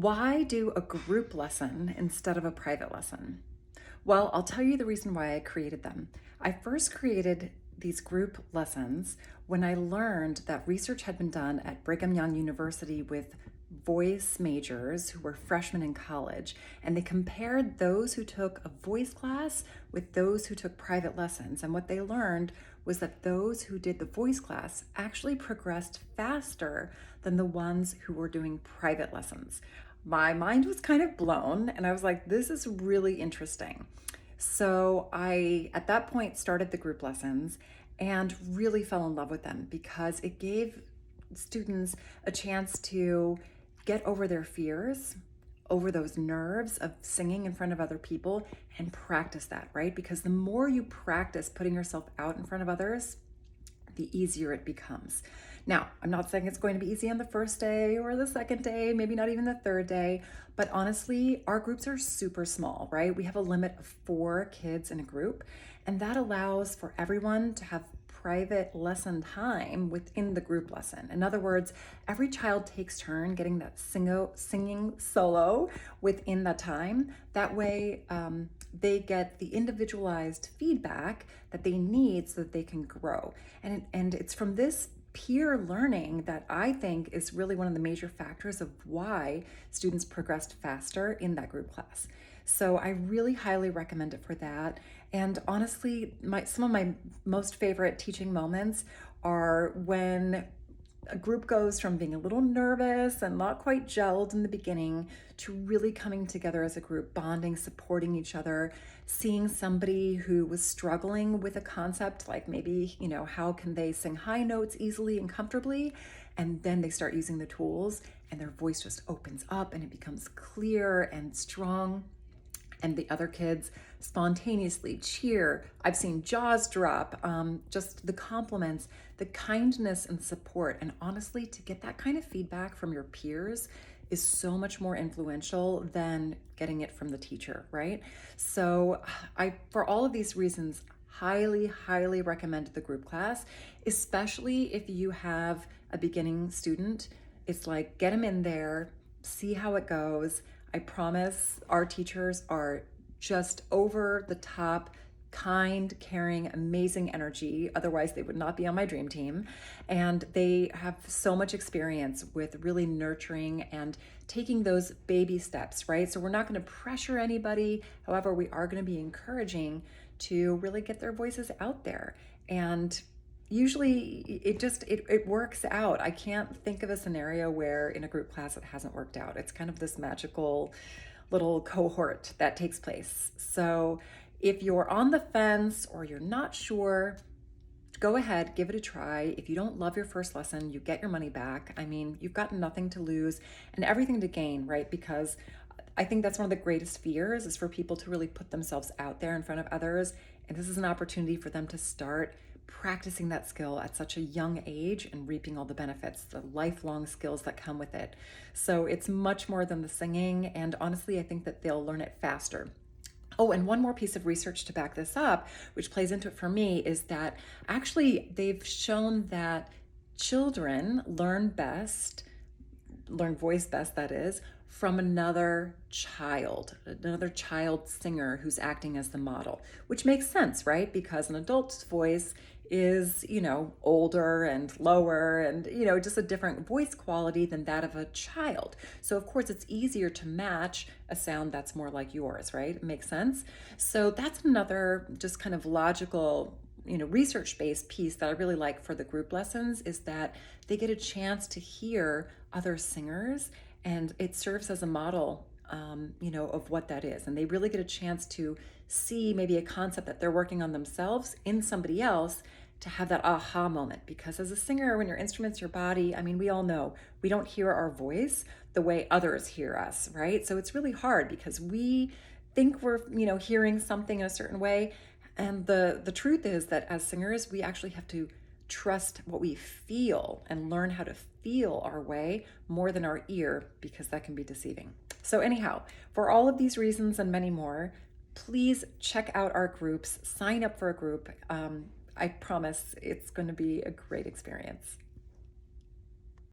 Why do a group lesson instead of a private lesson? Well, I'll tell you the reason why I created them. I first created these group lessons when I learned that research had been done at Brigham Young University with voice majors who were freshmen in college, and they compared those who took a voice class with those who took private lessons. And what they learned was that those who did the voice class actually progressed faster than the ones who were doing private lessons. My mind was kind of blown, and I was like, this is really interesting. So I, at that point, started the group lessons and really fell in love with them because it gave students a chance to get over their fears, over those nerves of singing in front of other people, and practice that, right? Because the more you practice putting yourself out in front of others, the easier it becomes. Now, I'm not saying it's going to be easy on the first day or the second day, maybe not even the third day, but honestly, our groups are super small, right? We have a limit of 4 kids in a group, and that allows for everyone to have private lesson time within the group lesson. In other words, every child takes turn getting that singing solo within that time. That way, they get the individualized feedback that they need so that they can grow. And it's from this peer learning that I think is really one of the major factors of why students progressed faster in that group class. So I really highly recommend it for that. And honestly, some of my most favorite teaching moments are when a group goes from being a little nervous and not quite gelled in the beginning to really coming together as a group, bonding, supporting each other, seeing somebody who was struggling with a concept like maybe, how can they sing high notes easily and comfortably? And then they start using the tools and their voice just opens up and it becomes clear and strong, and the other kids spontaneously cheer. I've seen jaws drop, just the compliments, the kindness and support. And honestly, to get that kind of feedback from your peers is so much more influential than getting it from the teacher, right? So for all of these reasons, highly recommend the group class, especially if you have a beginning student. It's like, get them in there, see how it goes. I promise our teachers are just over the top, kind, caring, amazing energy. Otherwise, they would not be on my dream team. And they have so much experience with really nurturing and taking those baby steps, right? So we're not going to pressure anybody. However, we are going to be encouraging to really get their voices out there. And usually it works out. I can't think of a scenario where in a group class it hasn't worked out. It's kind of this magical little cohort that takes place. So if you're on the fence or you're not sure, go ahead, give it a try. If you don't love your first lesson, you get your money back. I mean, you've got nothing to lose and everything to gain, right? Because I think that's one of the greatest fears is for people to really put themselves out there in front of others. And this is an opportunity for them to start practicing that skill at such a young age and reaping all the benefits, the lifelong skills that come with it. So it's much more than the singing. And honestly, I think that they'll learn it faster. Oh, and one more piece of research to back this up, which plays into it for me, is that actually they've shown that children learn voice best, that is, from another child singer who's acting as the model, which makes sense, right? Because an adult's voice is, older and lower and, just a different voice quality than that of a child. So of course it's easier to match a sound that's more like yours, right? It makes sense. So that's another just kind of logical, research-based piece that I really like for the group lessons is that they get a chance to hear other singers and it serves as a model, of what that is. And they really get a chance to see maybe a concept that they're working on themselves in somebody else to have that aha moment. Because as a singer, when your instrument's your body, I mean, we all know we don't hear our voice the way others hear us, right? So it's really hard because we think we're, hearing something in a certain way. And the truth is that as singers, we actually have to trust what we feel and learn how to feel our way more than our ear, because that can be deceiving. So anyhow, for all of these reasons and many more, please check out our groups, sign up for a group. I promise it's going to be a great experience.